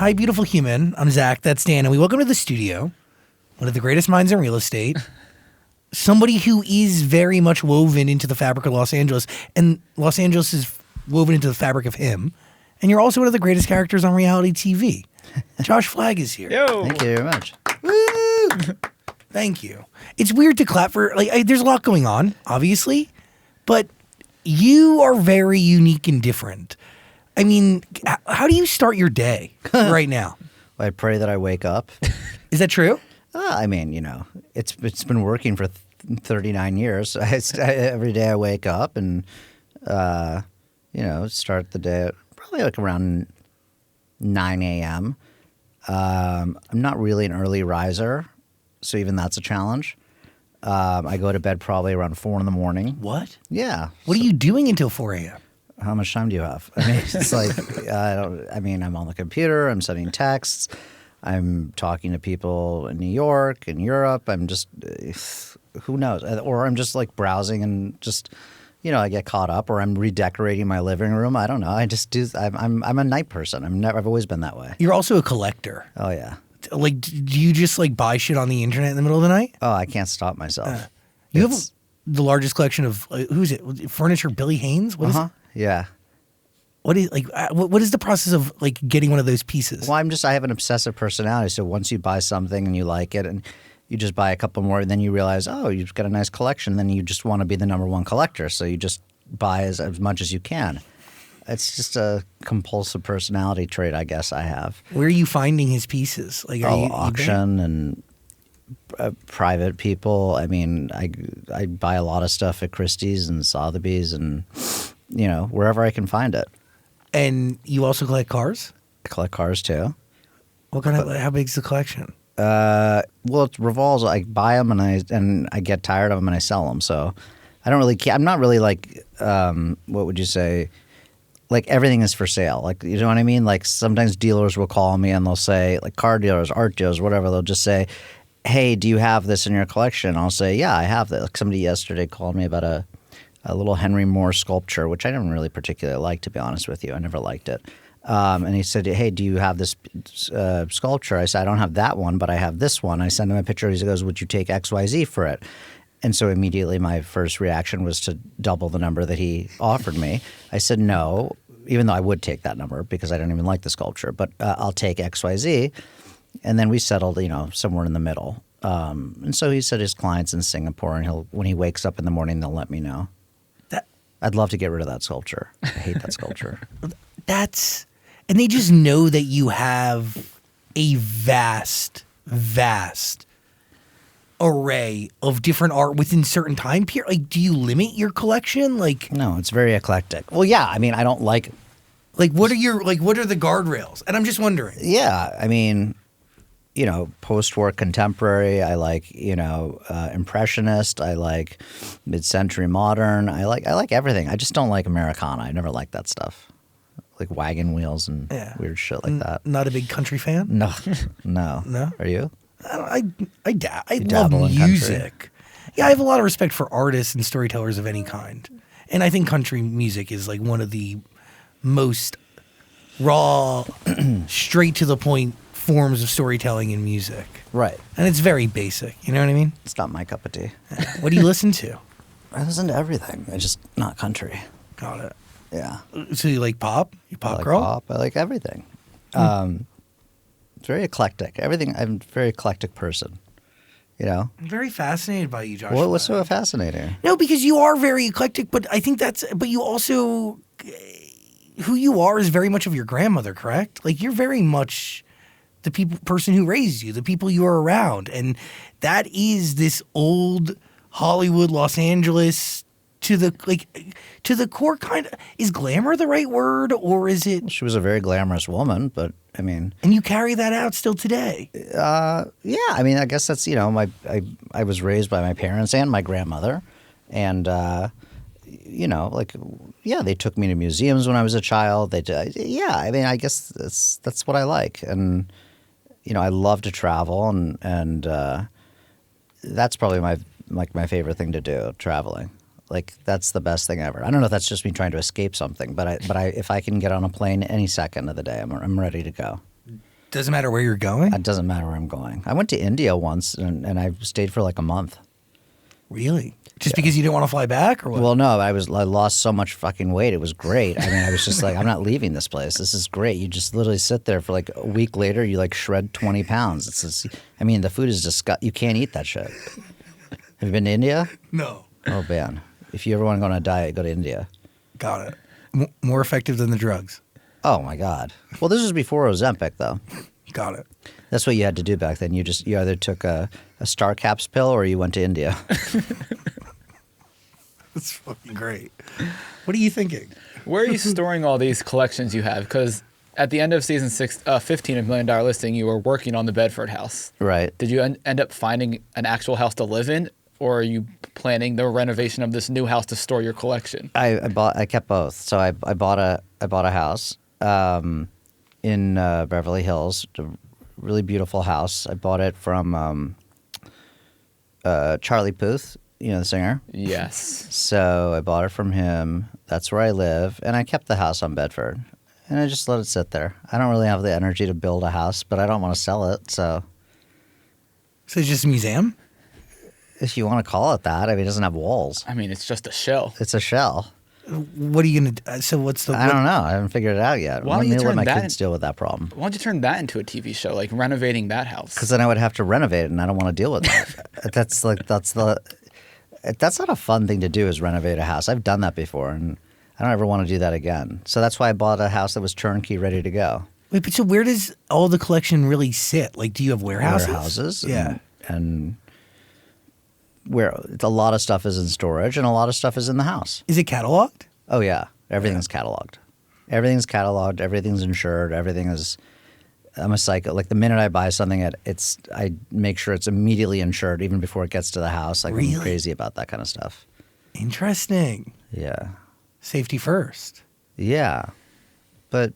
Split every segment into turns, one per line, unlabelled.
Hi, beautiful human. I'm Zach. That's Dan. And we welcome to the studio one of the greatest minds in real estate, somebody who is very much woven into the fabric of Los Angeles, and Los Angeles is woven into the fabric of him. And you're also one of the greatest characters on reality TV. Josh Flagg is here.
Yo.
Thank you very much.
Woo! Thank you. It's weird to clap for, there's a lot going on, obviously, but you are very unique and different. I mean, how do you start your day right now?
I pray that I wake up.
Is that true?
I mean, it's been working for 39 years. Every day I wake up and, start the day at probably like around 9 a.m. I'm not really an early riser, so even that's a challenge. I go to bed probably around 4 in the morning.
What?
Yeah.
What are you doing until 4 a.m.?
How much time do you have? I mean, it's like, I'm on the computer, I'm sending texts, I'm talking to people in New York and Europe. I'm just, who knows? Or I'm just like browsing and just, I get caught up, or I'm redecorating my living room. I don't know. I just do. I'm a night person. I've always been that way.
You're also a collector.
Oh yeah.
Like, do you just like buy shit on the internet in the middle of the night?
Oh, I can't stop myself.
You have the largest collection of who's it? Furniture, Billy Haynes. What is it?
Yeah.
What is what is the process of like getting one of those pieces?
Well, I have an obsessive personality. So once you buy something and you like it, and you just buy a couple more, and then you realize, oh, you've got a nice collection. Then you just want to be the number one collector, so you just buy as much as you can. It's just a compulsive personality trait, I guess I have.
Where are you finding his pieces? Like,
auction and private people. I mean, I buy a lot of stuff at Christie's and Sotheby's and wherever I can find it.
And you also collect cars?
I collect cars too.
What kind of? How big's the collection?
Well, it revolves. I buy them and I get tired of them and I sell them. So I don't really care. I'm not really like what would you say? Like everything is for sale. Like, you know what I mean? Like sometimes dealers will call me and they'll say, like car dealers, art dealers, whatever. They'll just say, "Hey, do you have this in your collection?" I'll say, "Yeah, I have that." Like somebody yesterday called me about a little Henry Moore sculpture, which I didn't really particularly like, to be honest with you. I never liked it. And he said, "Hey, do you have this sculpture?" I said, "I don't have that one, but I have this one." I sent him a picture. He goes, "Would you take XYZ for it?" And so immediately my first reaction was to double the number that he offered me. I said no, even though I would take that number because I don't even like the sculpture, but I'll take XYZ. And then we settled, somewhere in the middle. And so he said his client's in Singapore, and when he wakes up in the morning, they'll let me know. I'd love to get rid of that sculpture. I hate that sculpture.
And they just know that you have a vast, vast array of different art within certain time period. Like, do you limit your collection? Like,
no, it's very eclectic. Well, yeah. I mean, I don't like.
What are the guardrails? And I'm just wondering.
Yeah, I mean, post-war contemporary. I like, impressionist. I like mid-century modern. I like everything. I just don't like Americana. I never liked that stuff. Like wagon wheels and weird shit like that.
Not a big country fan?
No.
No?
Are you?
I love music. Yeah, I have a lot of respect for artists and storytellers of any kind. And I think country music is like one of the most raw, straight to the point forms of storytelling in music.
Right.
And it's very basic. You know what I mean?
It's not my cup of tea.
What do you listen to?
I listen to everything. I just not country.
Got it.
Yeah.
So you like pop? You pop
I like
girl?
Pop. I like everything. It's very eclectic. Everything. I'm a very eclectic person.
I'm very fascinated by you, Josh.
What's so fascinating?
No, because you are very eclectic, but I think but you also, who you are is very much of your grandmother, correct? Like, you're very much the person who raised you, the people you are around. And that is this old Hollywood, Los Angeles, to the core kind of. Is glamour the right word, or is it?
She was a very glamorous woman, but I mean.
And you carry that out still today.
Yeah. I mean, I guess that's, I was raised by my parents and my grandmother. And, they took me to museums when I was a child. I mean, I guess that's what I like. And, I love to travel and that's probably my favorite thing to do, traveling. Like, that's the best thing ever. I don't know if that's just me trying to escape something, but if I can get on a plane any second of the day, I'm ready to go.
Doesn't matter where you're going?
It doesn't matter where I'm going. I went to India once, and I stayed for like a month.
Really? Just because you didn't want to fly back, or what?
Well, no, I lost so much fucking weight. It was great. I mean, I was just like, I'm not leaving this place. This is great. You just literally sit there for like a week later, you like shred 20 pounds. It's just, I mean, the food is disgusting. You can't eat that shit. Have you been to India?
No.
Oh, man. If you ever want to go on a diet, go to India.
Got it. More effective than the drugs.
Oh, my God. Well, this was before Ozempic, though.
Got it.
That's what you had to do back then. You either took a Star Caps pill or you went to India.
That's fucking great. What are you thinking?
Where are you storing all these collections you have? Because at the end of season 15 of $1 Million Listing, you were working on the Bedford house.
Right.
Did you end up finding an actual house to live in, or are you planning the renovation of this new house to store your collection?
I kept both. So I bought a house in Beverly Hills, a really beautiful house. I bought it from Charlie Puth, you know, the singer.
Yes.
So I bought it from him. That's where I live, and I kept the house on Bedford, and I just let it sit there. I don't really have the energy to build a house, but I don't want to sell it. So
it's just a museum?
if you want to call it that, I mean, it doesn't have walls.
I mean, it's just a shell.
It's a shell.
What are you going to so what's the
I don't know. I haven't figured it out yet.
Why don't
Let
you
me let
turn
my
that
kids deal with that problem.
Why don't you turn that into a TV show, like renovating that house?
Because then I would have to renovate it, and I don't want to deal with that. That's not a fun thing to do, is renovate a house. I've done that before, and I don't ever want to do that again. So that's why I bought a house that was turnkey, ready to go.
Wait, but so where does all the collection really sit? Like, do you have warehouses?
Warehouses,
Yeah.
and where a lot of stuff is in storage, and a lot of stuff is in the house.
Is it cataloged?
Oh yeah, everything's cataloged. Everything's cataloged. Everything's insured. Everything is. I'm a psycho. Like the minute I buy something, I make sure it's immediately insured, even before it gets to the house. Like
Really?
I'm crazy about that kind of stuff.
Interesting.
Yeah,
Safety first.
yeah, but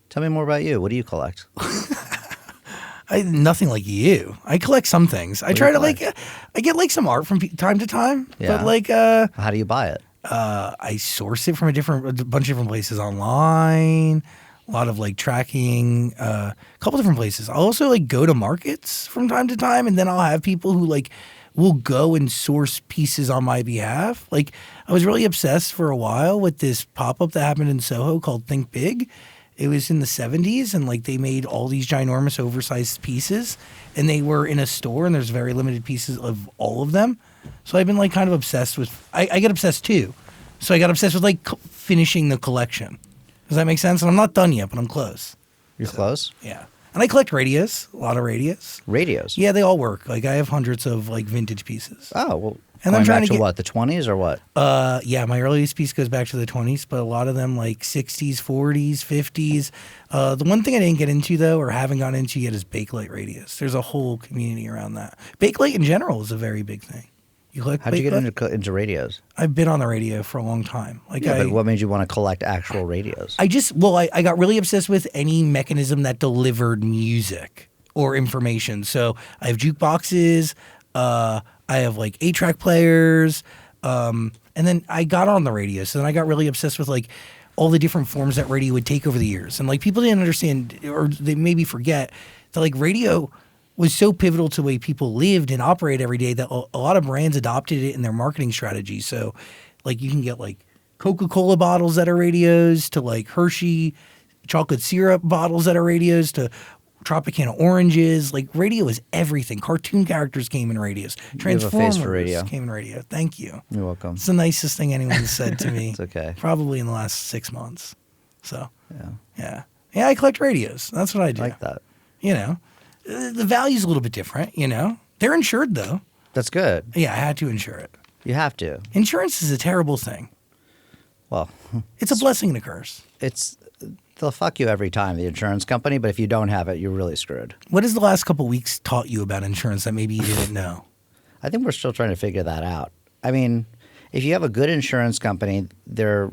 tell me more about you. What do you collect?
Nothing like you. I collect some things. I
do
try
you
to like.
collect?
I get like some art from time to time.
Yeah.
But like,
How do you buy it?
I source it from a bunch of different places online. A lot of like tracking, a couple different places. I'll also like go to markets from time to time, and then I'll have people who like will go and source pieces on my behalf. Like I was really obsessed for a while with this pop-up that happened in Soho called Think Big. It was in the 70s, and like they made all these ginormous oversized pieces, and they were in a store, and there's very limited pieces of all of them. So I've been like kind of obsessed with, I get obsessed too. So I got obsessed with like finishing the collection. Does that make sense? And I'm not done yet, but I'm close.
You're close.
Yeah. And I collect radios, a lot of radios.
Radios.
Yeah, they all work. Like I have hundreds of like vintage pieces.
Oh well.
And
Going
I'm trying
back
to get
what, the 20s or what?
Yeah, my earliest piece goes back to the 20s, but a lot of them like 60s, 40s, 50s. The one thing I didn't get into though, or haven't gotten into yet, is Bakelite radios. There's a whole community around that. Bakelite in general is a very big thing. You collect
How'd you
Bakelite?
get into radios?
I've been on the radio for a long time. Like
Yeah, but what made you want to collect actual radios?
I got really obsessed with any mechanism that delivered music or information. So I have jukeboxes, I have like 8-track players, and then I got on the radio. So then I got really obsessed with like all the different forms that radio would take over the years. And like people didn't understand, or they maybe forget, that like radio was so pivotal to the way people lived and operate every day that a lot of brands adopted it in their marketing strategy. So like you can get like Coca-Cola bottles that are radios, to like Hershey chocolate syrup bottles that are radios, to Tropicana oranges. Like radio is everything. Cartoon characters came in radios.
have a
Transformers
face for radio.
came in radio. Thank you.
You're welcome.
It's the nicest thing anyone's said to me.
It's okay.
Probably in the last 6 months. So
Yeah,
yeah, I collect radios. That's what I do.
I like that.
You know, the value's a little bit different. You know, they're insured though.
That's good.
Yeah, I had to insure it.
You have to.
Insurance is a terrible thing.
Well,
It's a blessing and a curse.
they'll fuck you every time, the insurance company, but if you don't have it, you're really screwed.
What has the last couple weeks taught you about insurance that maybe you didn't know?
I think we're still trying to figure that out. I mean, if you have a good insurance company, they're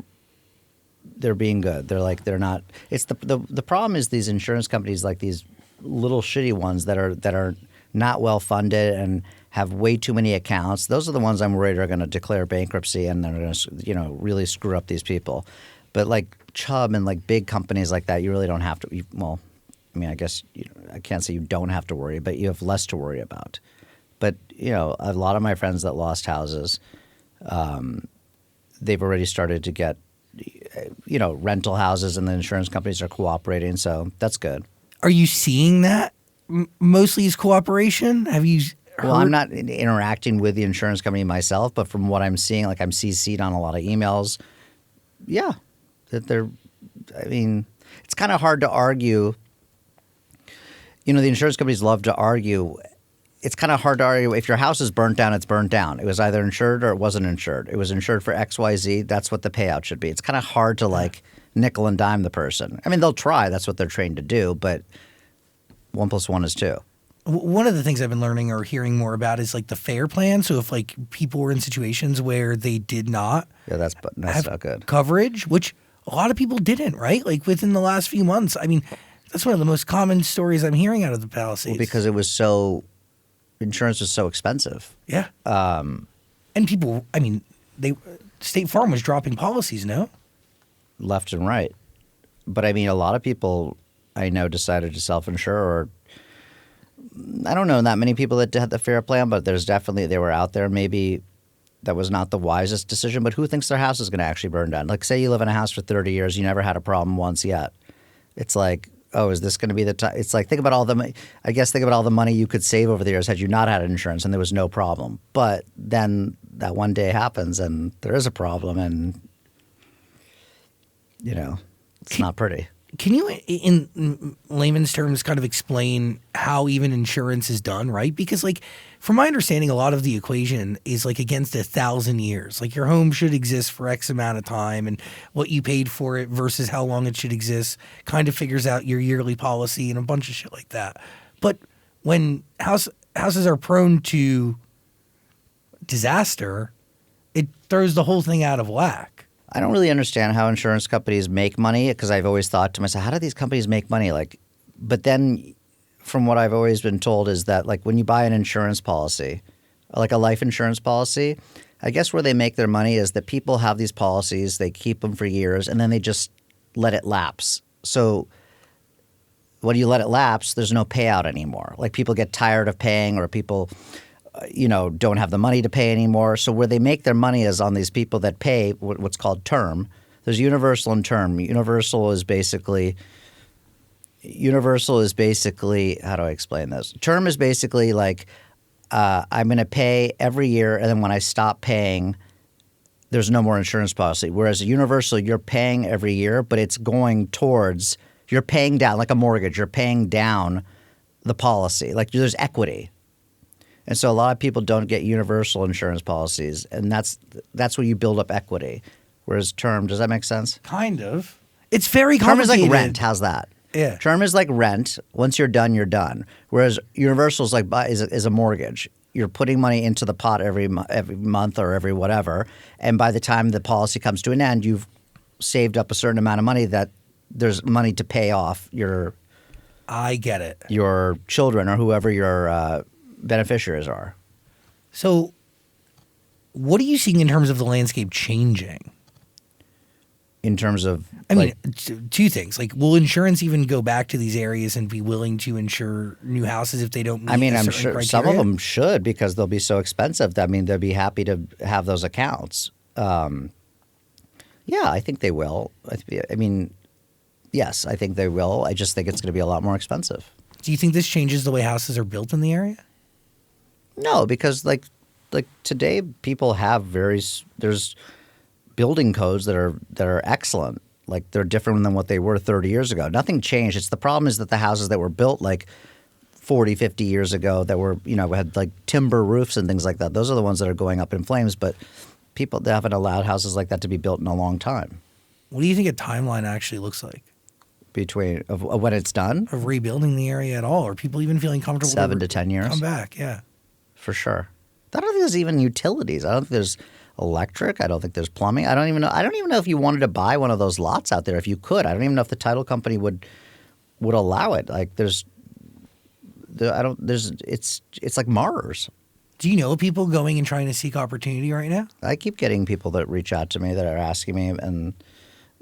being good. They're not. It's the problem is these insurance companies, like these little shitty ones that are not well funded and have way too many accounts. Those are the ones I'm worried are going to declare bankruptcy, and they're going to really screw up these people. But like Chubb and like big companies like that, you really don't have to. Well, I mean, I guess I can't say you don't have to worry, but you have less to worry about. But, a lot of my friends that lost houses, they've already started to get, rental houses, and the insurance companies are cooperating. So that's good.
Are you seeing that mostly as cooperation? Have you heard?
Well, I'm not interacting with the insurance company myself, but from what I'm seeing, like I'm CC'd on a lot of emails. Yeah, that it's kind of hard to argue. The insurance companies love to argue. It's kind of hard to argue. If your house is burnt down, it's burnt down. It was either insured or it wasn't insured. It was insured for XYZ. That's what the payout should be. It's kind of hard to nickel and dime the person. I mean, they'll try. That's what they're trained to do. But 1 + 1 is 2.
One of the things I've been learning or hearing more about is the FAIR plan. So if people were in situations where they did not
that's
have
not good
coverage, which a lot of people didn't, right? Within the last few months. I mean, that's one of the most common stories I'm hearing out of the Palisades.
Well, because insurance was so expensive.
Yeah. And people, State Farm was dropping policies, no?
Left and right. But a lot of people I know decided to self-insure, or I don't know that many people that had the FAIR plan, but there's definitely, they were out there. Maybe that was not the wisest decision, but who thinks their house is going to actually burn down? Say you live in a house for 30 years, you never had a problem once yet. It's oh, is this going to be the time? It's think about all the money you could save over the years had you not had insurance and there was no problem. But then that one day happens and there is a problem, and it's not pretty.
Can you, in layman's terms, kind of explain how even insurance is done, right? Because, from my understanding, a lot of the equation is, against 1,000 years. Your home should exist for X amount of time, and what you paid for it versus how long it should exist kind of figures out your yearly policy and a bunch of shit like that. But when houses are prone to disaster, it throws the whole thing out of whack.
I don't really understand how insurance companies make money, because I've always thought to myself, how do these companies make money? But then from what I've always been told is that when you buy an insurance policy, a life insurance policy, I guess where they make their money is that people have these policies, they keep them for years, and then they just let it lapse. So when you let it lapse, there's no payout anymore. People get tired of paying, or people don't have the money to pay anymore. So where they make their money is on these people that pay what's called term. There's universal and term. Universal is basically, how do I explain this? Term is basically I'm going to pay every year, and then when I stop paying, there's no more insurance policy. Whereas a universal, you're paying every year, but it's going towards, you're paying down, like a mortgage, you're paying down the policy. There's equity. And so a lot of people don't get universal insurance policies, and that's where you build up equity. Whereas term, does that make sense?
Kind of. It's very
Term is
complicated.
like rent. How's that?
Yeah.
Term is like rent. Once you're done, you're done. Whereas universal is a mortgage. You're putting money into the pot every month or every whatever, and by the time the policy comes to an end, you've saved up a certain amount of money that there's money to pay off
I get it.
Your children or whoever your beneficiaries are.
So what are you seeing in terms of the landscape changing?
In terms of,
two things. Will insurance even go back to these areas and be willing to insure new houses if they don't meet
I'm sure
criteria?
some of them should, because they'll be so expensive. They'll be happy to have those accounts. Yeah, I think they will. Yes, I think they will. I just think it's going to be a lot more expensive.
Do you think this changes the way houses are built in the area?
No, because today people have there's building codes that are excellent. They're different than what they were 30 years ago. Nothing changed. It's the problem is that the houses that were built 40, 50 years ago that were, had timber roofs and things like that, those are the ones that are going up in flames. But people, they haven't allowed houses like that to be built in a long time.
What do you think a timeline actually looks like?
Between of when it's done?
Of rebuilding the area at all? Are people even feeling comfortable
7 to 10 years?
Come back, yeah.
For sure. I don't think there's even utilities. I don't think there's electric. I don't think there's plumbing. I don't even know if you wanted to buy one of those lots out there. If you could, I don't even know if the title company would allow it. It's like Mars.
Do you know people going and trying to seek opportunity right now?
I keep getting people that reach out to me that are asking me, and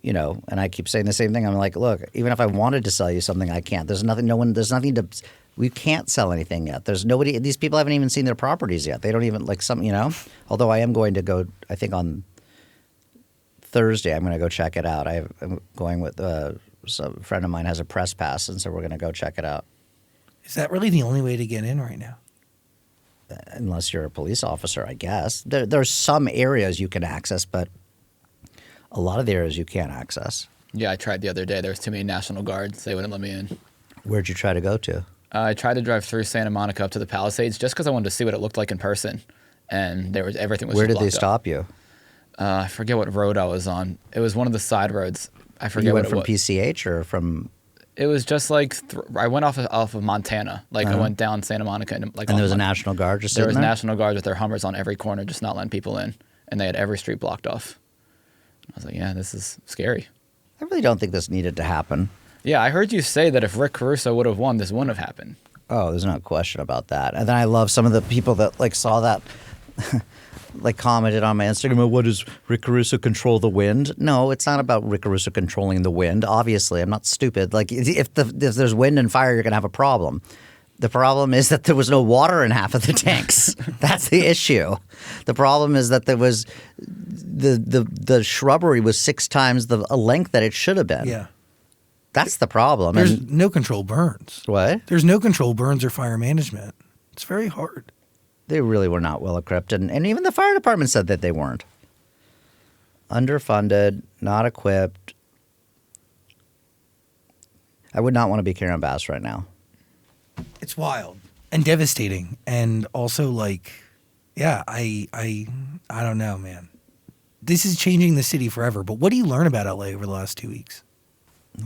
and I keep saying the same thing. I'm like, look, even if I wanted to sell you something, I can't. There's nothing to, we can't sell anything yet. There's nobody, these people haven't even seen their properties yet. They don't even although I am going to go, I think on Thursday, I'm going to go check it out. I'm going with a friend of mine has a press pass, and so we're going to go check it out.
Is that really the only way to get in right now?
Unless you're a police officer, I guess. There's some areas you can access, but a lot of the areas you can't access.
Yeah, I tried the other day. There was too many National Guards. They wouldn't let me in.
Where'd you try to go to?
I tried to drive through Santa Monica up to the Palisades just because I wanted to see what it looked like in person, and everything was.
Where
just
did they
blocked up.
stop you?
I forget what road I was on. It was one of the side roads. I forget
You
what
went
it
from
was.
PCH or from?
It was just like I went off of Montana. Like I went down Santa Monica and
And there was a National Guard just
There
sitting
was
there?
National Guards with their Hummers on every corner, just not letting people in, and they had every street blocked off. I was like, yeah, this is scary.
I really don't think this needed to happen.
Yeah, I heard you say that if Rick Caruso would have won, this wouldn't have happened.
Oh, there's no question about that. And then I love some of the people that saw that, commented on my Instagram. Oh, what does Rick Caruso control the wind? No, it's not about Rick Caruso controlling the wind. Obviously, I'm not stupid. Like if there's wind and fire, you're gonna have a problem. The problem is that there was no water in half of the tanks. That's the issue. The problem is that there was the shrubbery was 6 times the length that it should have been.
Yeah.
That's the problem.
There's
And
no control burns.
what?
There's no control burns or fire management. It's very hard.
They really were not well equipped, and even the fire department said that they weren't. Underfunded, not equipped. I would not want to be Karen Bass right now.
It's wild and devastating, and also I don't know, man. This is changing the city forever. But what do you learn about LA over the last 2 weeks?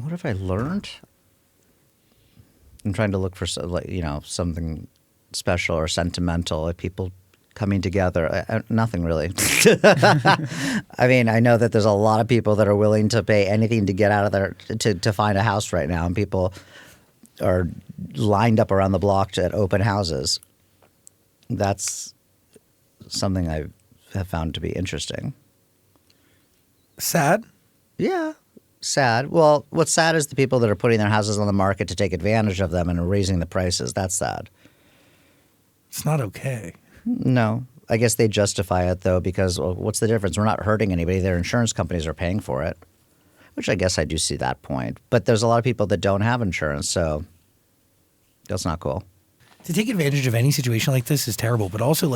What have I learned? I'm trying to look for something special or sentimental, like people coming together. Nothing really. I mean, I know that there's a lot of people that are willing to pay anything to get out of there to find a house right now, and people are lined up around the block at open houses. That's something I have found to be interesting.
Sad?
Yeah, sad. Well, what's sad is the people that are putting their houses on the market to take advantage of them and are raising the prices. That's sad.
It's not okay.
No. I guess they justify it, though, because what's the difference? We're not hurting anybody. Their insurance companies are paying for it, which I guess I do see that point. But there's a lot of people that don't have insurance, so that's not cool.
To take advantage of any situation like this is terrible, but also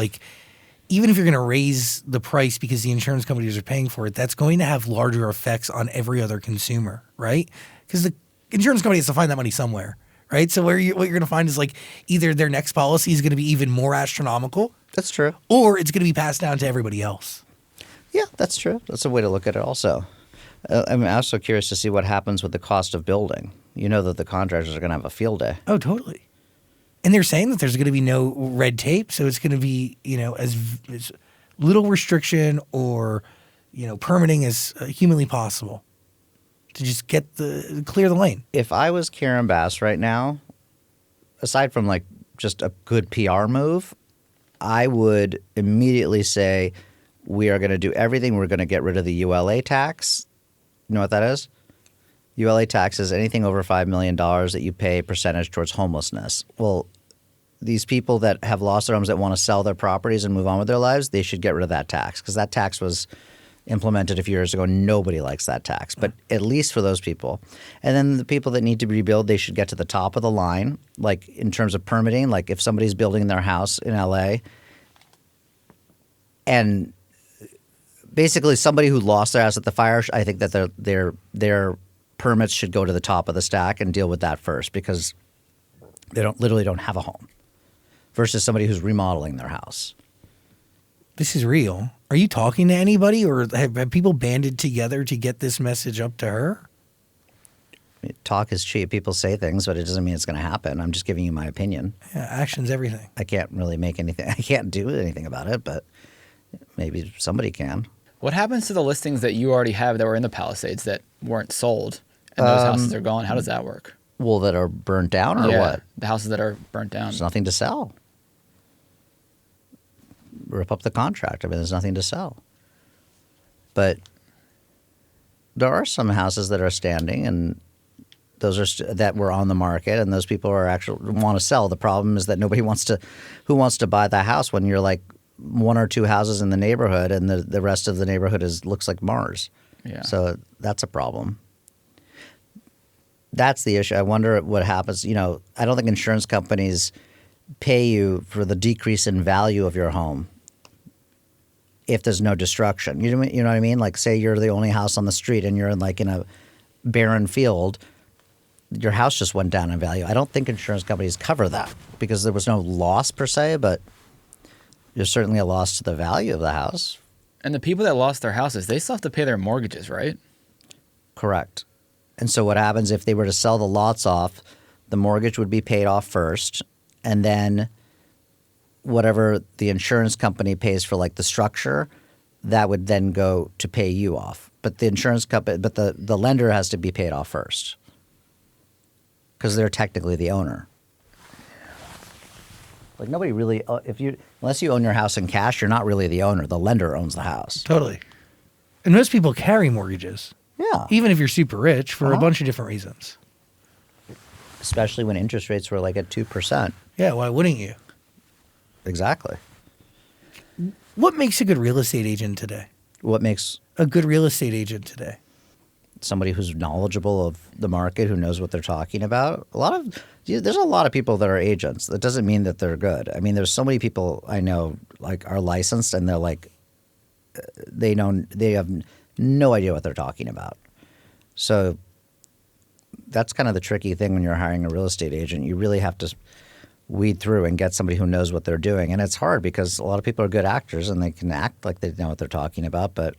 even if you're going to raise the price because the insurance companies are paying for it, that's going to have larger effects on every other consumer, right? Because the insurance company has to find that money somewhere, right? So what you're going to find is either their next policy is going to be even more astronomical.
That's true.
Or it's going to be passed down to everybody else.
Yeah, that's true. That's a way to look at it also. I'm also curious to see what happens with the cost of building. You know that the contractors are going to have a field day.
Oh, totally. And they're saying that there's going to be no red tape, so it's going to be, as little restriction or, permitting as humanly possible to just clear the lane.
If I was Karen Bass right now, aside from just a good PR move, I would immediately say we are going to do everything. We're going to get rid of the ULA tax. You know what that is? ULA tax is anything over $5 million that you pay percentage towards homelessness. Well, these people that have lost their homes that want to sell their properties and move on with their lives, they should get rid of that tax because that tax was implemented a few years ago. Nobody likes that tax, but at least for those people. And then the people that need to rebuild, they should get to the top of the line, in terms of permitting. If somebody's building their house in LA and basically somebody who lost their house at the fire, I think that their permits should go to the top of the stack and deal with that first because they literally don't have a home versus somebody who's remodeling their house.
This is real. Are you talking to anybody or have people banded together to get this message up to her?
Talk is cheap. People say things, but it doesn't mean it's going to happen. I'm just giving you my opinion.
Yeah, action's everything.
I can't really make anything. I can't do anything about it, but maybe somebody can.
What happens to the listings that you already have that were in the Palisades that weren't sold and those houses are gone? How does that work?
Well, that are burnt down or what?
The houses that are burnt down.
There's nothing to sell. Rip up the contract. I mean, there's nothing to sell. But There are some houses that are standing, and those are that were on the market, and those people are actually want to sell. The problem is that nobody wants to. Who wants to buy the house when you're like one or two houses in the neighborhood, and the rest of the neighborhood looks like Mars?
Yeah.
So that's a problem. That's the issue. I wonder what happens. You know, I don't think insurance companies pay you for the decrease in value of your home if there's no destruction. You know what I mean? Like, say you're the only house on the street and you're in a barren field, your house just went down in value. I don't think insurance companies cover that because there was no loss per se, but there's certainly a loss to the value of the house.
And the people that lost their houses, they still have to pay their mortgages, right?
Correct. And so what happens if they were to sell the lots off, the mortgage would be paid off first, and then whatever the insurance company pays for like the structure, that would then go to pay you off. But the insurance company, but the lender has to be paid off first because they're technically the owner. Like nobody really, unless you own your house in cash, you're not really the owner. The lender owns the house.
Totally. And most people carry mortgages.
Yeah.
Even if you're super rich for a bunch of different reasons.
Especially when interest rates were like at 2%.
Yeah, why wouldn't you?
Exactly.
What makes a good real estate agent today?
What makes
A good real estate agent today?
somebody who's knowledgeable of the market, who knows what they're talking about? There's a lot of people that are agents. That doesn't mean that they're good. I mean, there's so many people I know like are licensed and they're like, they have no idea what they're talking about. So that's kind of the tricky thing when you're hiring a real estate agent. You really have to weed through and get somebody who knows what they're doing. And it's hard because a lot of people are good actors and they can act like they know what they're talking about. But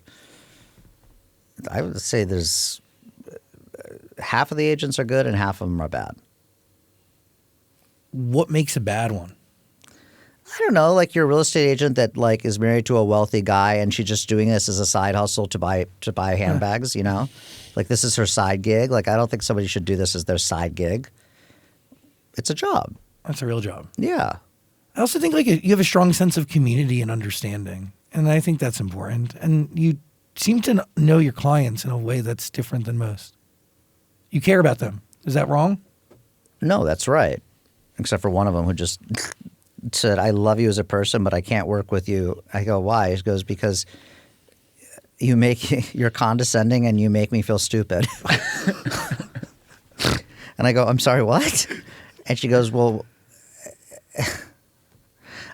I would say there's half of the agents are good and half of them are bad.
What makes a bad one?
I don't know, like you're a real estate agent that like is married to a wealthy guy and she's just doing this as a side hustle to buy handbags, you know? Like this is her side gig. Like I don't think somebody should do this as their side gig. It's a job.
That's a real job.
Yeah.
I also think like you have a strong sense of community and understanding. And I think that's important. And you seem to know your clients in a way that's different than most. You care about them. Is that wrong?
No, that's right. Except for one of them who just said, I love you as a person, but I can't work with you. I go, why? He goes, because you're condescending and you make me feel stupid. And I go, I'm sorry, what? And she goes, well,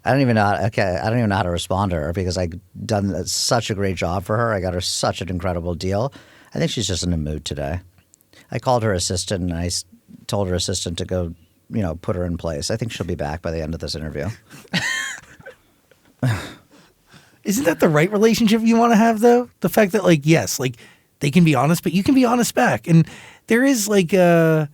I don't even know how to respond to her because I've done such a great job for her. I got her such an incredible deal. I think she's just in a mood today. I called her assistant and I told her assistant to go, put her in place. I think she'll be back by the end of this interview.
Isn't that the right relationship you want to have, though? The fact that, like, yes, like, they can be honest, but you can be honest back. And there is, like, dude,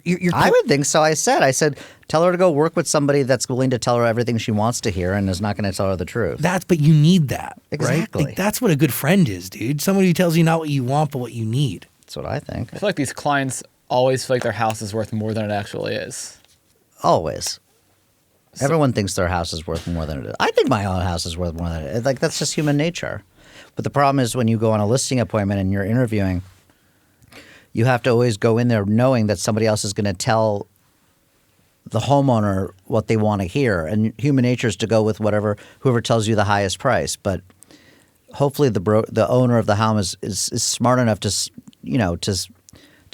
you're
I would think so. I said, tell her to go work with somebody that's willing to tell her everything she wants to hear and is not going to tell her the truth.
but you need that,
Exactly.
right? Like, that's what a good friend is, dude. Somebody who tells you not what you want, but what you need.
That's what I think.
I feel like these clients always feel like their house is worth more than it actually is.
Always. Everyone thinks their house is worth more than it is. I think my own house is worth more than it is. Like, that's just human nature. But the problem is when you go on a listing appointment and you're interviewing, you have to always go in there knowing that somebody else is going to tell the homeowner what they want to hear. And human nature is to go with whoever tells you the highest price. But hopefully the owner of the home is smart enough to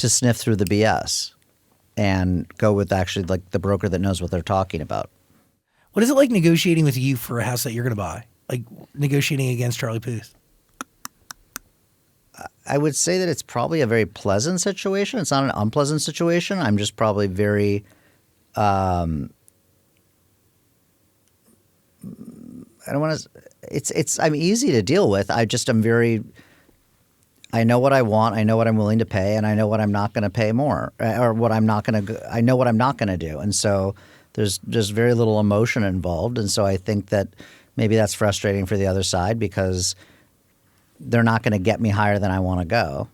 sniff through the BS and go with actually like the broker that knows what they're talking about.
What is it like negotiating with you for a house that you're going to buy? Like negotiating against Charlie Puth?
I would say that it's probably a very pleasant situation. It's not an unpleasant situation. I'm just probably very I don't want to I'm easy to deal with. I know what I want, I know what I'm willing to pay, and I know what I'm not going to pay more, or what I'm not going to I know what I'm not going to do. And so there's very little emotion involved, and so I think that maybe that's frustrating for the other side because they're not going to get me higher than I want to go.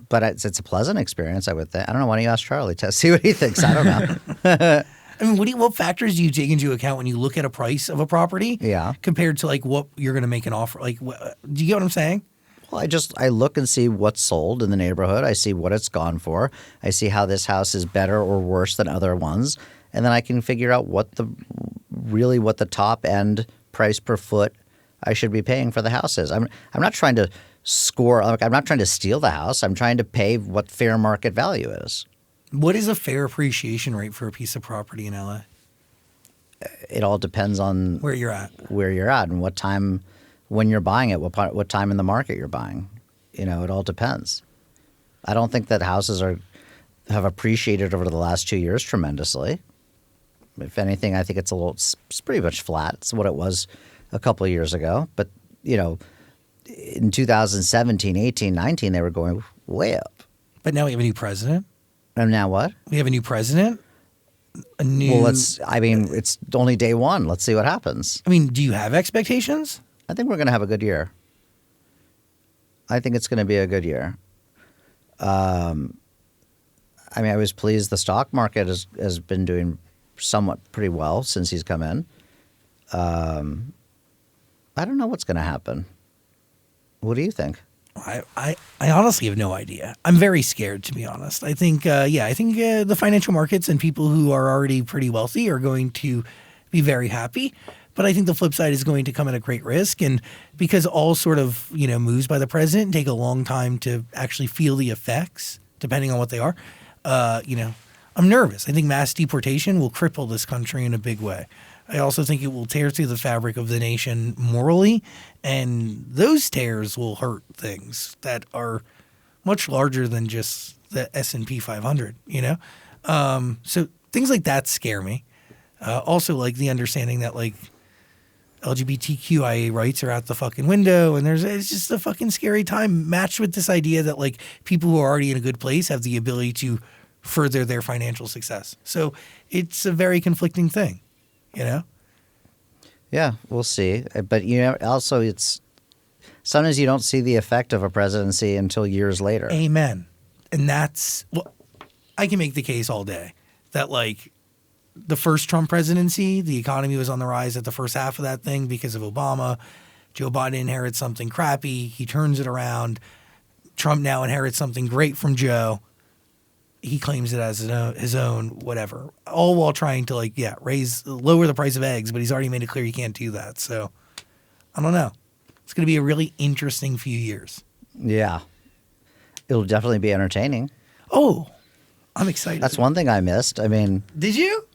But it's a pleasant experience, I would think. I don't know. Why don't you ask Charlie to see what he thinks? I don't know.
I mean, what factors do you take into account when you look at a price of a property?
Yeah.
Compared to like what you're going to make an offer? Like, do you get what I'm saying?
Well, I look and see what's sold in the neighborhood. I see what it's gone for. I see how this house is better or worse than other ones, and then I can figure out what the top end price per foot I should be paying for the house is. I'm not trying to score. I'm not trying to steal the house. I'm trying to pay what fair market value is.
What is a fair appreciation rate for a piece of property in LA?
It all depends on
Where you're at.
And what time. When you're buying it, what time in the market you're buying. It all depends. I don't think that houses have appreciated over the last 2 years tremendously. If anything, I think it's pretty much flat. It's what it was a couple of years ago. But, in 2017, 18, 19, they were going way up.
But now we have a new president.
And now what?
We have a new president.
Well, it's only day one. Let's see what happens.
Do you have expectations?
I think we're going to have a good year. I think it's going to be a good year. I was pleased the stock market has been doing somewhat pretty well since he's come in. I don't know what's going to happen. What do you think?
I honestly have no idea. I'm very scared, to be honest. I think, the financial markets and people who are already pretty wealthy are going to be very happy. But I think the flip side is going to come at a great risk. And because all sort of, moves by the president take a long time to actually feel the effects, depending on what they are, I'm nervous. I think mass deportation will cripple this country in a big way. I also think it will tear through the fabric of the nation morally. And those tears will hurt things that are much larger than just the S&P 500, So things like that scare me. Also, like the understanding that LGBTQIA rights are out the fucking window, and it's just a fucking scary time matched with this idea that people who are already in a good place have the ability to further their financial success. So it's a very conflicting thing,
Yeah, we'll see. But also it's sometimes you don't see the effect of a presidency until years later.
Amen. And that's I can make the case all day that the first Trump presidency, the economy was on the rise at the first half of that thing because of Obama. Joe Biden inherits something crappy. He turns it around. Trump now inherits something great from Joe. He claims it as his own, whatever. All while trying to lower the price of eggs, but he's already made it clear he can't do that. So I don't know. It's going to be a really interesting few years.
Yeah. It'll definitely be entertaining.
Oh, I'm excited.
That's one thing I missed.
Did you?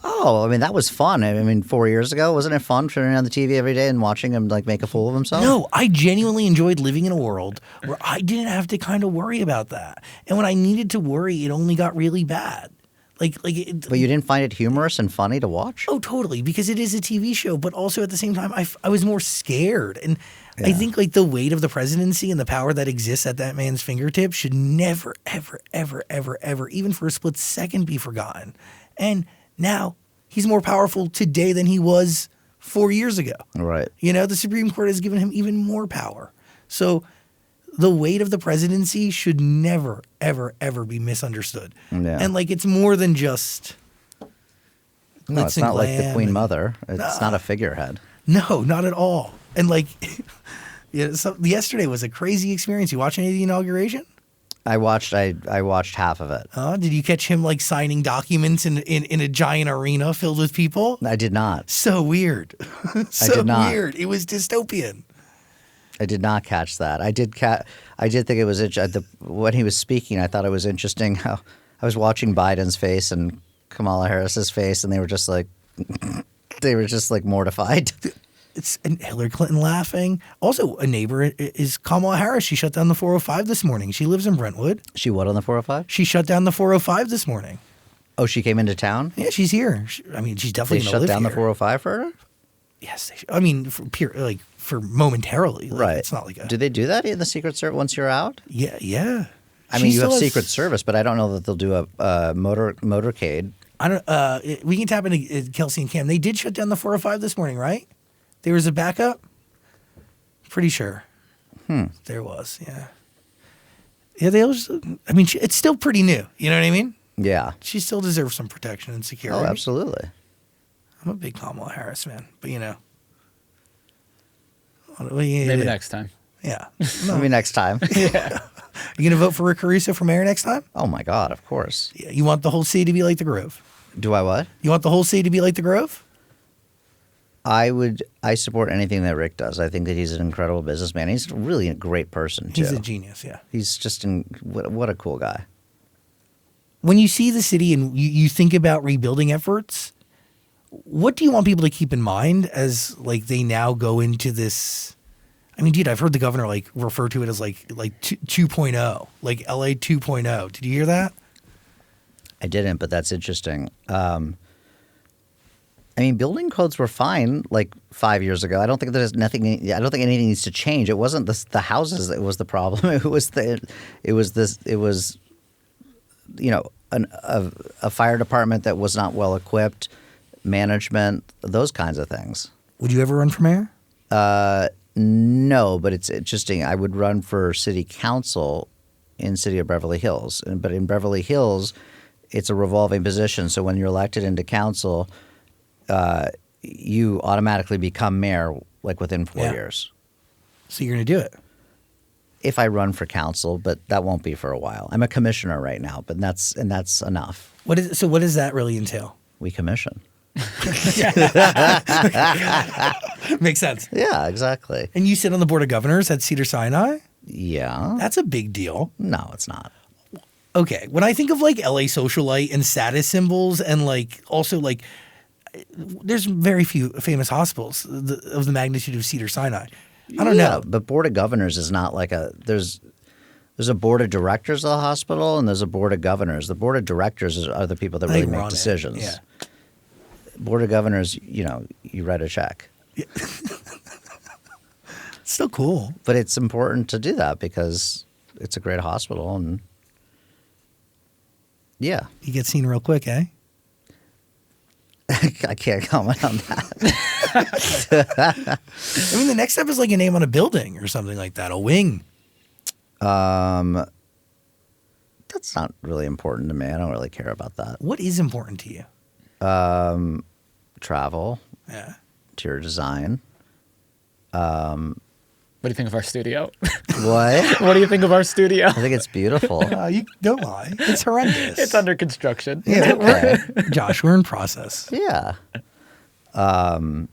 Oh, that was fun. 4 years ago, wasn't it fun turning on the TV every day and watching him make a fool of himself?
No, I genuinely enjoyed living in a world where I didn't have to kind of worry about that. And when I needed to worry, it only got really bad. But
you didn't find it humorous and funny to watch?
Oh, totally, because it is a TV show. But also at the same time, I was more scared. And yeah. I think the weight of the presidency and the power that exists at that man's fingertips should never, ever, ever, ever, ever, even for a split second, be forgotten. And now he's more powerful today than he was 4 years ago.
Right.
The Supreme Court has given him even more power. So the weight of the presidency should never, ever, ever be misunderstood.
Yeah.
And it's more than just
No, it's not like the Queen Mother. It's not a figurehead.
No, not at all. And yesterday was a crazy experience. You watch any of the inauguration?
I watched half of it.
Did you catch him signing documents in a giant arena filled with people?
I did not.
So weird.
I did not.
Weird. It was dystopian.
I did not catch that. I did think it was when he was speaking. I thought it was interesting how I was watching Biden's face and Kamala Harris's face, and they were just mortified.
And Hillary Clinton laughing. Also, a neighbor is Kamala Harris. She shut down the 405 this morning. She lives in Brentwood.
She what on the 405?
She shut down the 405 this morning.
Oh, she came into town?
Yeah, she's here. She's definitely
They
going to live
shut down
here.
the 405 for her?
Yes. For momentarily.
Right.
It's not like a...
Do they do that in the Secret Service once you're out?
Yeah.
You have Secret Service, but I don't know that they'll do a motorcade.
I don't. We can tap into Kelsey and Cam. They did shut down the 405 this morning, right? There was a backup? Pretty sure. There was, yeah. Yeah, it's still pretty new. You know what I mean?
Yeah.
She still deserves some protection and security.
Oh, absolutely.
I'm a big Kamala Harris fan, but
Maybe next time.
Yeah.
Maybe next time.
Yeah.
You going to vote for Rick Caruso for mayor next time?
Oh my God, of course.
Yeah. You want the whole city to be like the Grove?
Do I what?
You want the whole city to be like the Grove?
I support anything that Rick does. I think that he's an incredible businessman. He's really a great person too.
He's a genius, yeah.
He's just what a cool guy.
When you see the city and you think about rebuilding efforts, what do you want people to keep in mind as like they now go into this? I mean, dude, I've heard the governor like refer to it as like 2.0, like LA 2.0. Did you hear that?
I didn't, but that's interesting. I mean, building codes were fine like 5 years ago. I don't think there's nothing. I don't think anything needs to change. It wasn't the houses that was the problem. It was a fire department that was not well equipped, management, those kinds of things.
Would you ever run for mayor?
No, but it's interesting. I would run for city council in city of Beverly Hills, but in Beverly Hills, it's a revolving position. So when you're elected into council, you automatically become mayor like within 4 years.
So you're going to do it?
If I run for council, but that won't be for a while. I'm a commissioner right now, but that's enough.
What does that really entail?
We commission.
Makes sense.
Yeah, exactly.
And you sit on the board of governors at Cedars-Sinai?
Yeah.
That's a big deal.
No, it's not.
Okay. When I think of like LA socialite and status symbols and like also like there's very few famous hospitals of the magnitude of Cedars-Sinai. I don't know.
But board of governors is not like there's a board of directors of the hospital and there's a board of governors. The board of directors are the people that really make decisions.
Yeah.
Board of governors, you write a check.
Yeah. It's still cool.
But it's important to do that because it's a great hospital and yeah.
You get seen real quick, eh?
I can't comment on that.
I mean, the next step is like a name on a building or something like that, a wing.
That's not really important to me. I don't really care about that.
What is important to you?
Travel,
Yeah.
interior design.
What do you think of our studio?
What?
What do you think of our studio?
I think it's beautiful.
You don't lie. It's horrendous.
It's under construction.
Yeah,
Okay.
Josh, we're in process.
Yeah. But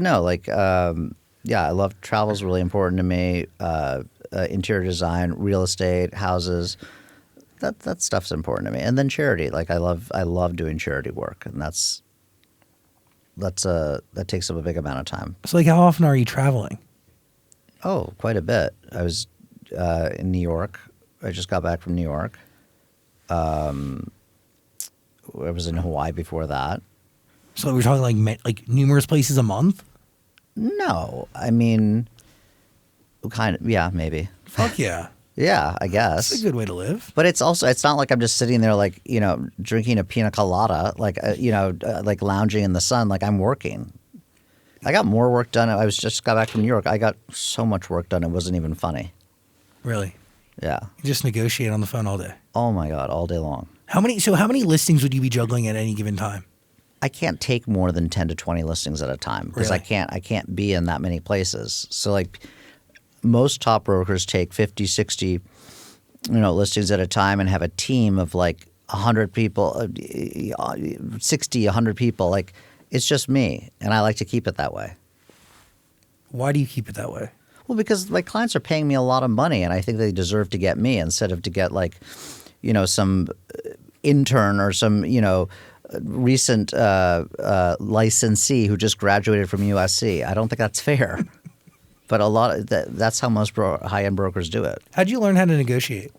no, I love travel's really important to me. Interior design, real estate, houses, that stuff's important to me. And then charity. Like I love doing charity work, and that takes up a big amount of time.
So, like, how often are you traveling?
Oh, quite a bit. I was in New York. I just got back from New York. I was in Hawaii before that.
So we're talking like numerous places a month?
No, I mean, kind of. Yeah, maybe.
Fuck yeah.
Yeah, I guess.
That's a good way to live.
But it's not like I'm just sitting there like, drinking a pina colada, like, like lounging in the sun, like I'm working. I got more work done. I just got back from New York. I got so much work done. It wasn't even funny.
Really?
Yeah.
You just negotiate on the phone all day.
Oh my God, all day long.
How many listings would you be juggling at any given time?
I can't take more than 10 to 20 listings at a time because
Really?
I can't be in that many places. So like most top brokers take 50, 60, listings at a time and have a team of like 100 people, 60, 100 people. Like it's just me, and I like to keep it that way.
Why do you keep it that way?
Well, because my clients are paying me a lot of money, and I think they deserve to get me instead of to get like, some intern or some, recent licensee who just graduated from USC. I don't think that's fair. But that's how most high-end brokers do it.
How'd you learn how to negotiate?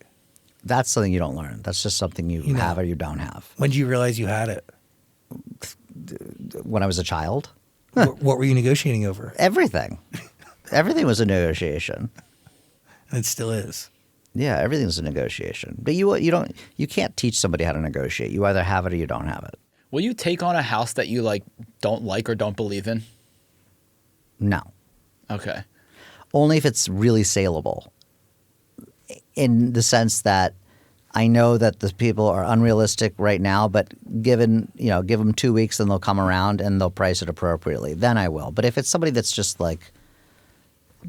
That's something you don't learn. That's just something you have or you don't have.
When did you realize you had it?
When I was a child,
What were you negotiating over?
everything. Everything was a negotiation.
And it still is.
Yeah, everything's a negotiation. But you can't teach somebody how to negotiate. You either have it or you don't have it.
Will you take on a house that you don't like or don't believe in?
No.
Okay.
Only if it's really saleable. In the sense that I know that the people are unrealistic right now, but give them 2 weeks, then they'll come around and they'll price it appropriately. Then I will. But if it's somebody that's just like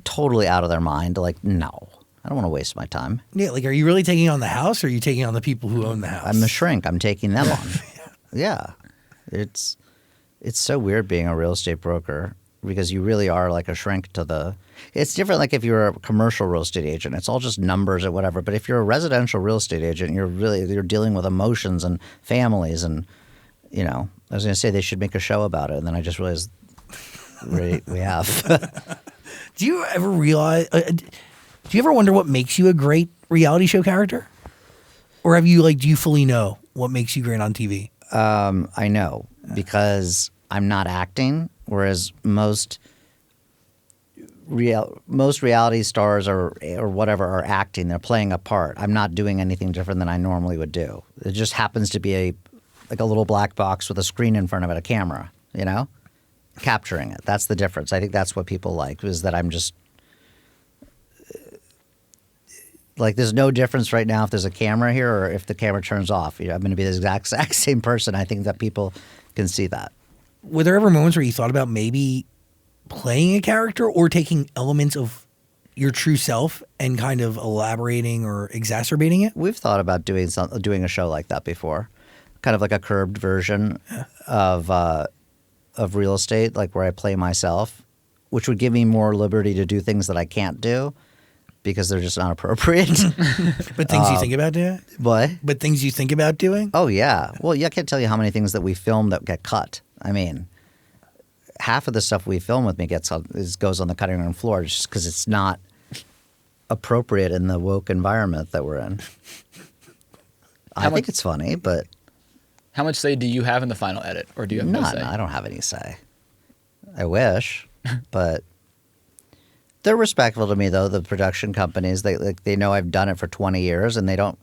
totally out of their mind. Like, no, I don't want to waste my time.
Yeah, like, are you really taking on the house, or are you taking on the people who own the house?
I'm a shrink. I'm taking them on. Yeah. It's so weird being a real estate broker because you really are like a shrink to the – it's different like if you're a commercial real estate agent. It's all just numbers or whatever. But if you're a residential real estate agent, you're dealing with emotions and families and, you know, I was going to say they should make a show about it, and then I just realized we have.
Do you ever realize do you ever wonder what makes you a great reality show character? Or do you fully know what makes you great on TV?
I know because I'm not acting, whereas most reality stars or whatever are acting. They're playing a part. I'm not doing anything different than I normally would do. It just happens to be a little black box with a screen in front of it, a camera, you know, capturing it. That's the difference. I think that's what people like is that I'm just like there's no difference right now if there's a camera here or if the camera turns off. You know, I'm going to be the exact same person. I think that people can see that.
Were there ever moments where you thought about maybe playing a character or taking elements of your true self and kind of elaborating or exacerbating it?
We've thought about doing a show like that before, kind of like a curbed version of real estate, like where I play myself, which would give me more liberty to do things that I can't do because they're just not appropriate.
But things you think about doing?
What?
But things you think about doing?
Oh, yeah. Well, yeah, I can't tell you how many things that we film that get cut. I mean, half of the stuff we film with me goes on the cutting room floor just because it's not appropriate in the woke environment that we're in. I think it's funny, but...
How much say do you have in the final edit, or do you have no say?
I don't have any say. I wish, but they're respectful to me, though. The production companies, they know I've done it for 20 years, and they don't.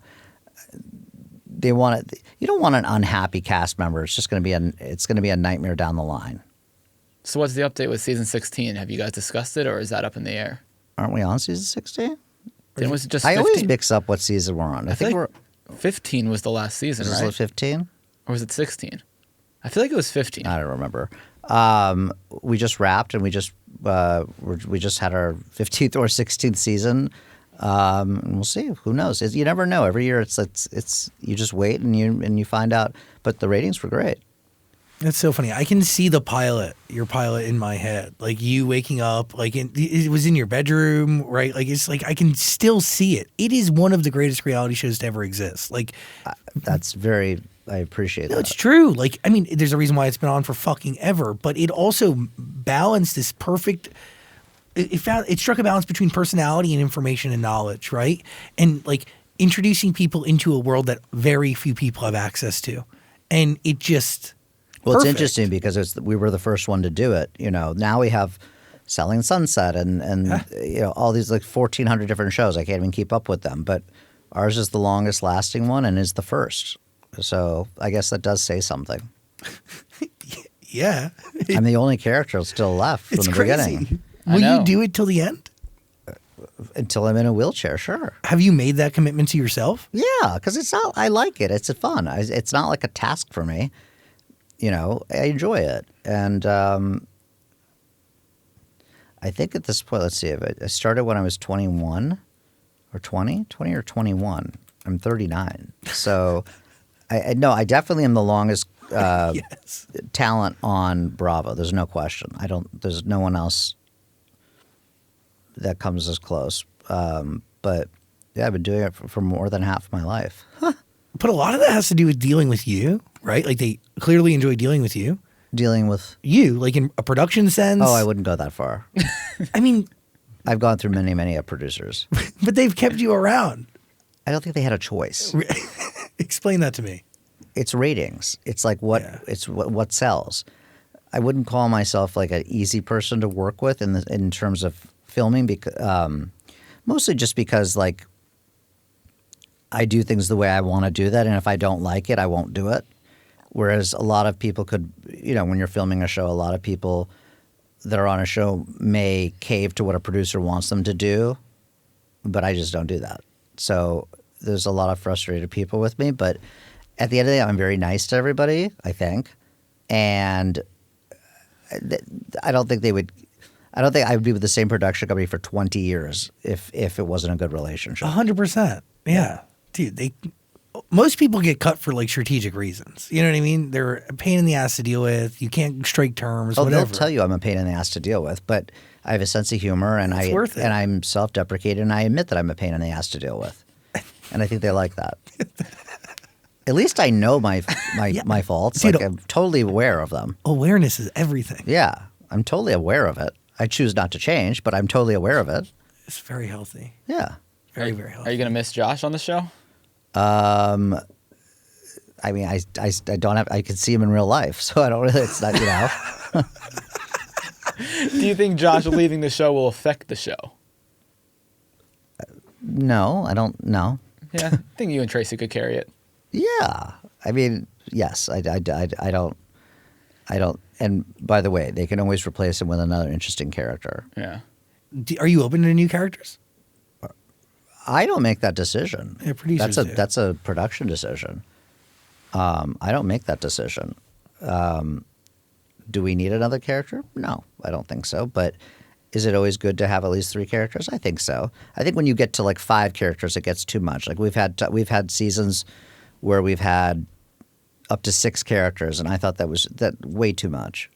They want it. You don't want an unhappy cast member. It's just going to be a nightmare down the line.
So what's the update with season 16? Have you guys discussed it, or is that up in the air?
Aren't we on season 16?
Then was it just?
I
15?
always mix up what season we're on. I think we're
15 was the last season,
is
right?
it 15?
Or was it 16? I feel like it was 15.
I don't remember. We just wrapped, and we just had our 15th or 16th season. And we'll see. Who knows? You never know. Every year, it's you just wait and you find out. But the ratings were great.
That's so funny. I can see your pilot in my head. Like you waking up, it was in your bedroom, right? Like it's like I can still see it. It is one of the greatest reality shows to ever exist. Like
that's very. I appreciate that.
It's true. Like, I mean, there's a reason why it's been on for fucking ever, but it also balanced this perfect. It struck a balance between personality and information and knowledge, right? And like introducing people into a world that very few people have access to, and it just.
Well,
perfect.
It's interesting because we were the first one to do it. You know, now we have Selling Sunset and you know all these like 1,400 different shows. I can't even keep up with them, but ours is the longest lasting one and is the first. So I guess that does say something.
Yeah.
I'm the only character still left from the beginning.
Will you do it till the end?
Until I'm in a wheelchair, sure.
Have you made that commitment to yourself?
Yeah, because it's not. I like it. It's fun. It's not like a task for me. You know, I enjoy it, and I think at this point, let's see. I started when I was 21 or 20 or 21. I'm 39, so. I definitely am the longest yes. talent on Bravo. There's no question. There's no one else that comes as close. But yeah, I've been doing it for more than half my life. Huh.
But a lot of that has to do with dealing with you, right? Like they clearly enjoy dealing with you.
Dealing with
you, like in a production sense.
Oh, I wouldn't go that far.
I mean,
I've gone through many producers,
but they've kept you around.
I don't think they had a choice.
Explain that to me.
It's ratings. It's like what sells. I wouldn't call myself like an easy person to work with in terms of filming, because mostly just because like I do things the way I want to do that, and if I don't like it, I won't do it. Whereas a lot of people could, you know, when you're filming a show, a lot of people that are on a show may cave to what a producer wants them to do, but I just don't do that. So there's a lot of frustrated people with me, but at the end of the day, I'm very nice to everybody, I think. And I don't think they would I don't think I would be with the same production company for 20 years if it wasn't a good relationship.
100%. Yeah. Dude, most people get cut for like strategic reasons. You know what I mean? They're a pain in the ass to deal with. You can't strike terms,
Oh,
whatever.
they'll tell you I'm a pain in the ass to deal with, but I have a sense of humor and
It's worth it.
and I'm self-deprecating and I admit that I'm a pain in the ass to deal with. And I think they like that. At least I know my faults.
Dude,
like I'm totally aware of them.
Awareness is everything.
Yeah, I'm totally aware of it. I choose not to change, but I'm totally aware of it.
It's very healthy.
Yeah.
Very, very healthy.
Are you gonna miss Josh on the show?
I mean, I don't have. I can see him in real life, so I don't really. It's not,
Do you think Josh leaving the show will affect the show?
No, I don't. No.
Yeah, I think you and Tracy could carry it.
Yeah, I mean, yes, I don't. And by the way, they can always replace him with another interesting character.
Yeah.
Are you open to new characters?
I don't make that decision.
Yeah, producers do.
That's a production decision. I don't make that decision. Do we need another character? No, I don't think so. But is it always good to have at least 3 characters? I think so. I think when you get to like 5 characters, it gets too much. Like we've had seasons where we've had up to 6 characters, and I thought that way too much.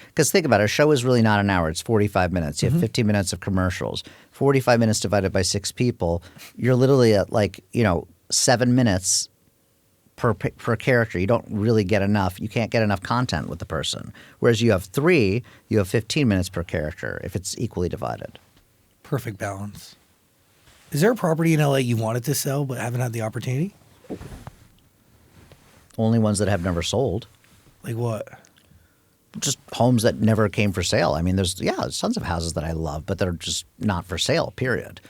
Because think about it, a show is really not an hour. It's 45 minutes. You have 15 minutes of commercials. 45 minutes divided by 6 people. You're literally at 7 minutes per character. You don't really get enough. You can't get enough content with the person. Whereas you have 3, you have 15 minutes per character if it's equally divided.
Perfect balance. Is there a property in LA you wanted to sell but haven't had the opportunity?
Only ones that have never sold.
Like what?
Just homes that never came for sale. I mean, there's tons of houses that I love, but they're just not for sale, period.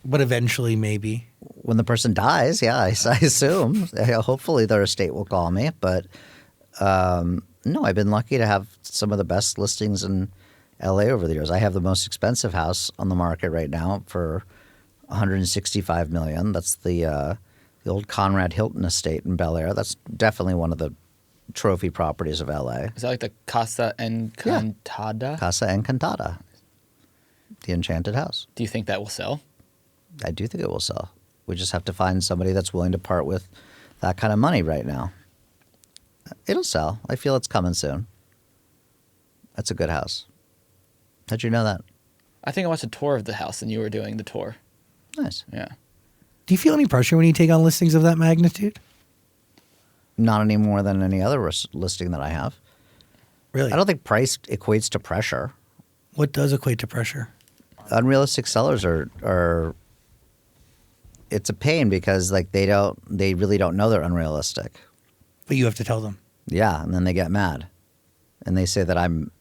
But eventually, maybe.
When the person dies, yeah, I assume. Hopefully their estate will call me. But no, I've been lucky to have some of the best listings in LA over the years. I have the most expensive house on the market right now for $165 million. That's the old Conrad Hilton estate in Bel Air. That's definitely one of the trophy properties of LA.
Is that like the Casa Encantada?
Casa Encantada, the enchanted house.
Do you think that will sell?
I do think it will sell. We just have to find somebody that's willing to part with that kind of money right now. It'll sell. I feel it's coming soon. That's a good house. How'd you know that?
I think I watched a tour of the house and you were doing the tour.
Nice.
Yeah.
Do you feel any pressure when you take on listings of that magnitude?
Not any more than any other listing that I have.
Really?
I don't think price equates to pressure.
What does equate to pressure?
Unrealistic sellers are it's a pain because they really don't know they're unrealistic.
But you have to tell them.
Yeah, and then they get mad. And they say that I'm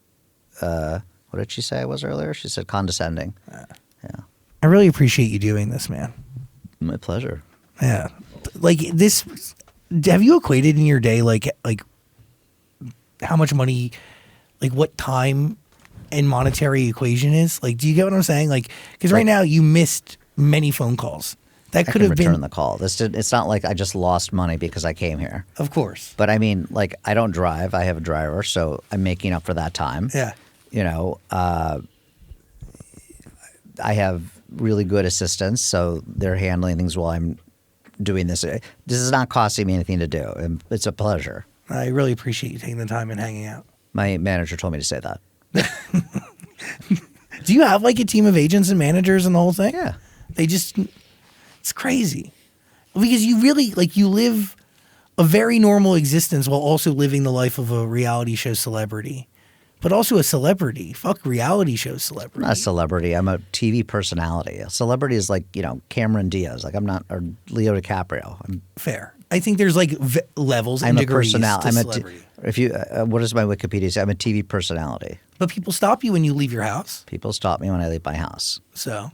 what did she say I was earlier? She said condescending. Yeah.
I really appreciate you doing this, man.
My pleasure.
Yeah. Like this, have you equated in your day like how much money, like what time and monetary equation is? Like, do you get what I'm saying? Like, because right now you missed many phone calls. That
I
could
can
have
return
been
the call. It's not like I just lost money because I came here.
Of course.
But I mean, like, I don't drive. I have a driver, so I'm making up for that time.
Yeah.
You know, I have really good assistants, so they're handling things while I'm doing this. This is not costing me anything to do, and it's a pleasure.
I really appreciate you taking the time and hanging out.
My manager told me to say that.
Do you have like a team of agents and managers and the whole thing?
Yeah.
It's crazy. Because you really, like, you live a very normal existence while also living the life of a reality show celebrity. But also a celebrity. Fuck reality show celebrity.
I'm not a celebrity. I'm a TV personality. A celebrity is like, Cameron Diaz. Like, I'm not, or Leo DiCaprio. I'm
Fair. I think there's like levels and degrees to celebrity.
What does my Wikipedia say? I'm a TV personality.
But people stop you when you leave your house.
People stop me when I leave my house.
So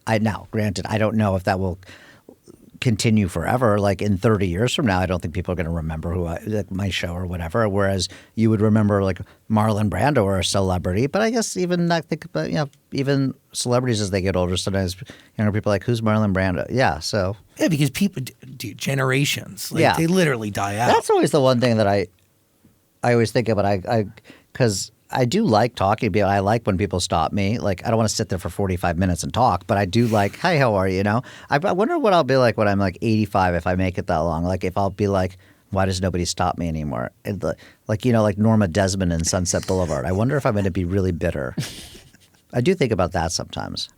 Now, granted, I don't know if that will continue forever. Like in 30 years from now, I don't think people are going to remember my show or whatever. Whereas you would remember like Marlon Brando or a celebrity. But I guess even even celebrities as they get older, sometimes younger people are like, who's Marlon Brando? Yeah, so
yeah, because people, dude, generations, like,
Yeah.
they literally die out.
that's always the one thing that I always think about. Because I do like talking to people. I like when people stop me. Like, I don't want to sit there for 45 minutes and talk, but I do like, hi, how are you? You know, I wonder what I'll be like when I'm like 85 if I make it that long. Like, if I'll be like, why does nobody stop me anymore? Like, you know, like Norma Desmond in Sunset Boulevard. I wonder if I'm going to be really bitter. I do think about that sometimes.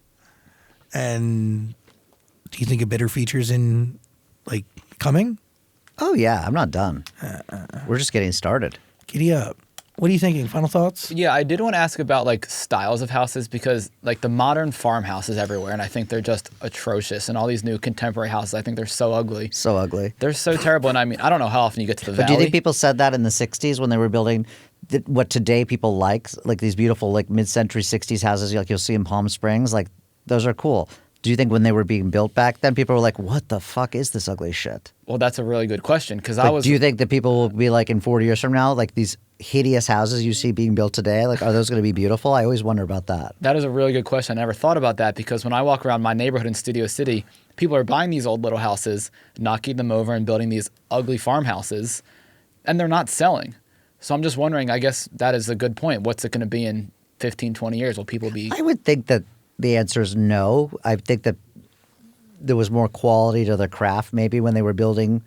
And do you think a bitter features in like coming?
Oh, yeah. I'm not done. We're just getting started.
Giddy up. What are you thinking? Final thoughts?
Yeah, I did want to ask about like styles of houses because like the modern farmhouses everywhere, and I think they're just atrocious. And all these new contemporary houses, I think they're so ugly.
So ugly.
They're so terrible. And I mean, I don't know how often you get to the
But
valley.
do you think people said that in the 60s when they were building what today people like these beautiful like mid-century 60s houses like you'll see in Palm Springs? Like, those are cool. Do you think when they were being built back then, people were like, what the fuck is this ugly shit?
Well, that's a really good question because
Like, do you think that people will be like in 40 years from now, like these hideous houses you see being built today, like are those going to be beautiful? I always wonder about that.
That is a really good question. I never thought about that because when I walk around my neighborhood in Studio City, people are buying these old little houses, knocking them over and building these ugly farmhouses, and they're not selling. So I'm just wondering, I guess that is a good point. What's it going to be in 15, 20 years? Will people be...
I would think that the answer is no. I think that there was more quality to the craft maybe when they were building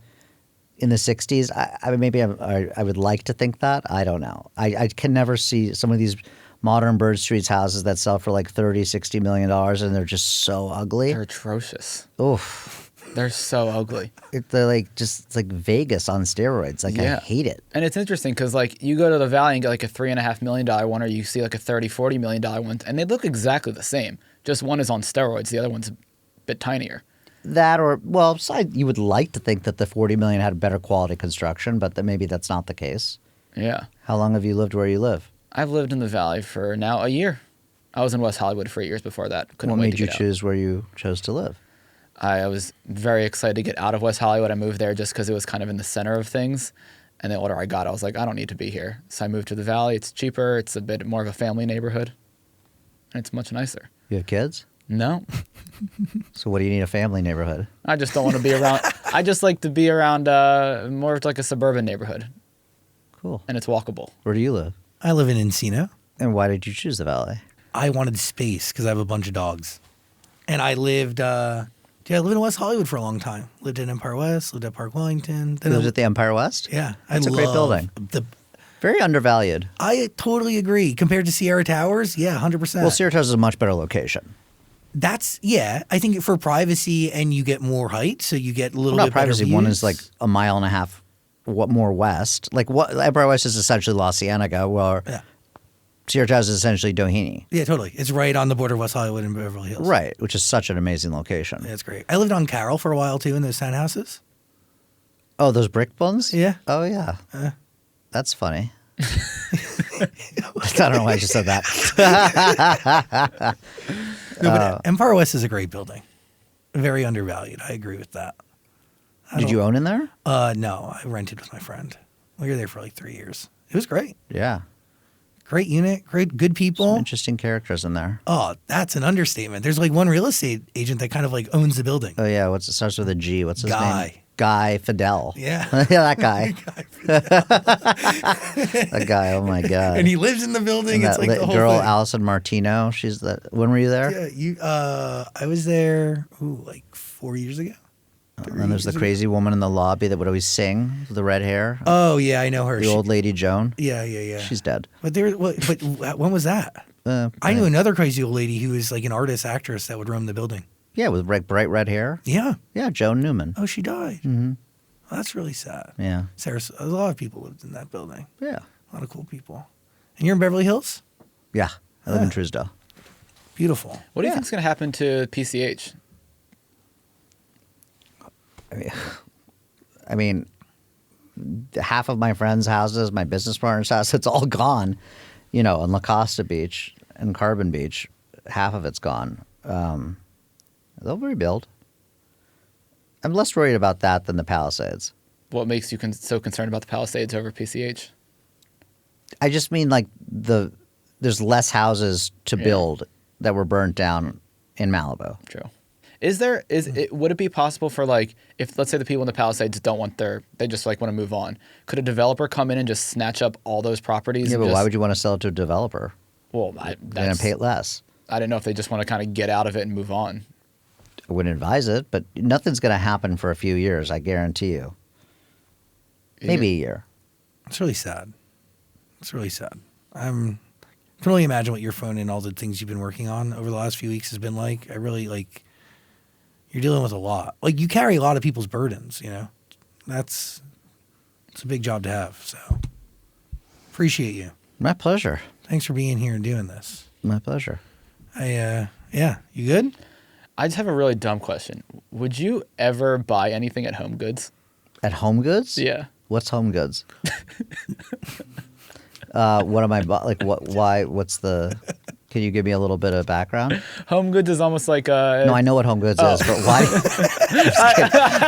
in the 60s. I would like to think that. I don't know. I can never see some of these modern Bird Streets houses that sell for like $30, $60 million and they're just so ugly.
They're atrocious.
Oof.
They're so ugly.
They're like just it's like Vegas on steroids. Like,
Yeah.
I hate it.
And it's interesting because like you go to the Valley and get like a $3.5 million one or you see like a $30, $40 million one and they look exactly the same. Just one is on steroids. The other one's a bit tinier.
That or, well, you would like to think that the 40 million had better quality construction, but maybe that's not the case.
Yeah.
How long have you lived where you live?
I've lived in the Valley for now a year. I was in West Hollywood for 8 years before that. Couldn't
What
wait
made
to
you
get out.
choose where you chose to live?
I was very excited to get out of West Hollywood. I moved there just because it was kind of in the center of things. And the older I got, I was like, I don't need to be here. So I moved to the Valley. It's cheaper. It's a bit more of a family neighborhood. And it's much nicer.
You have kids?
No.
So what do you need a family neighborhood?
I just don't want to be around. I just like to be around more of like a suburban neighborhood.
Cool.
And it's walkable.
Where do you live?
I live in Encino.
And why did you choose the Valley?
I wanted space because I have a bunch of dogs. And I lived, I lived in West Hollywood for a long time. Lived in Empire West, lived at Park Wellington.
You lived at the Empire West?
Yeah.
That's a great building. Very undervalued.
I totally agree. Compared to Sierra Towers, yeah, 100%.
Well, Sierra Towers is a much better location.
I think for privacy and you get more height, so you get a little
Not
bit better
privacy.
views.
One is like a mile and a half more west. Like what Empire West is essentially La Cienega, where
Yeah.
Sierra Towers is essentially Doheny.
Yeah, totally. It's right on the border of West Hollywood and Beverly Hills.
Right, which is such an amazing location.
Yeah, it's great. I lived on Carroll for a while too in those townhouses.
Oh, those brick ones?
Yeah.
Oh, yeah. That's funny. I don't know why I just said that.
No, but Empire West is a great building. Very undervalued. I agree with that.
Did you own in there?
No, I rented with my friend. We were there for like 3 years. It was great.
Yeah.
Great unit, good people.
Some interesting characters in there.
Oh, that's an understatement. There's like one real estate agent that kind of like owns the building.
Oh, yeah. It starts with a G. What's his name?
Guy.
Guy Fidel.
Yeah.
Yeah, that guy. That guy. Oh, my God.
And he lives in the building.
And
It's
that
like the whole
girl,
thing.
Allison Martino. When were you there?
Yeah, I was there like 4 years ago.
And then there's the crazy woman in the lobby that would always sing with the red hair.
Oh yeah, I know her.
The old lady Joan.
Yeah.
She's dead.
But when was that? I knew another crazy old lady who was like an artist actress that would roam the building.
Yeah, with bright red hair.
Yeah.
Yeah, Joan Newman.
Oh, she died. Mm-hmm. Well, that's really sad.
Yeah.
A lot of people lived in that building.
Yeah.
A lot of cool people. And you're in Beverly Hills?
Yeah. I live in Truesdale.
Beautiful.
What do you think is going to happen to PCH?
I mean, half of my friends' houses, my business partner's house, it's all gone. You know, on La Costa Beach and Carbon Beach, half of it's gone. They'll rebuild. I'm less worried about that than the Palisades.
What makes you so concerned about the Palisades over PCH?
I just mean like there's less houses to build that were burnt down in Malibu.
True. Would it be possible for like if let's say the people in the Palisades don't want they just like want to move on? Could a developer come in and just snatch up all those properties?
Yeah, but why would you want to sell it to a developer?
Well,
They're going to pay it less.
I didn't know if they just want to kind of get out of it and move on.
I wouldn't advise it, but nothing's going to happen for a few years, I guarantee you. Maybe a year.
It's really sad. It's really sad. I can only imagine what your phone and all the things you've been working on over the last few weeks has been like. I really like. You're dealing with a lot. Like you carry a lot of people's burdens. You know, it's a big job to have. So appreciate you.
My pleasure.
Thanks for being here and doing this.
My pleasure.
Yeah, you good?
I just have a really dumb question. Would you ever buy anything at Home Goods?
At Home Goods?
Yeah.
What's Home Goods? What am I like? What? Why? What's the? Can you give me a little bit of background?
Home Goods is almost like a.
No, I know what Home Goods is, but why?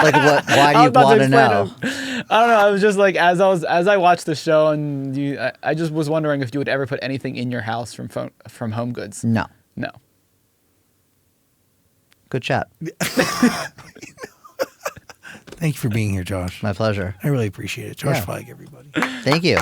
Like what? Why do you want to know?
I don't know. I was just like as I watched the show, and I just was wondering if you would ever put anything in your house from Home Goods.
No.
No.
Good chat.
Thank you for being here, Josh.
My pleasure.
I really appreciate it. Josh
Yeah.
Flagg, everybody.
Thank you.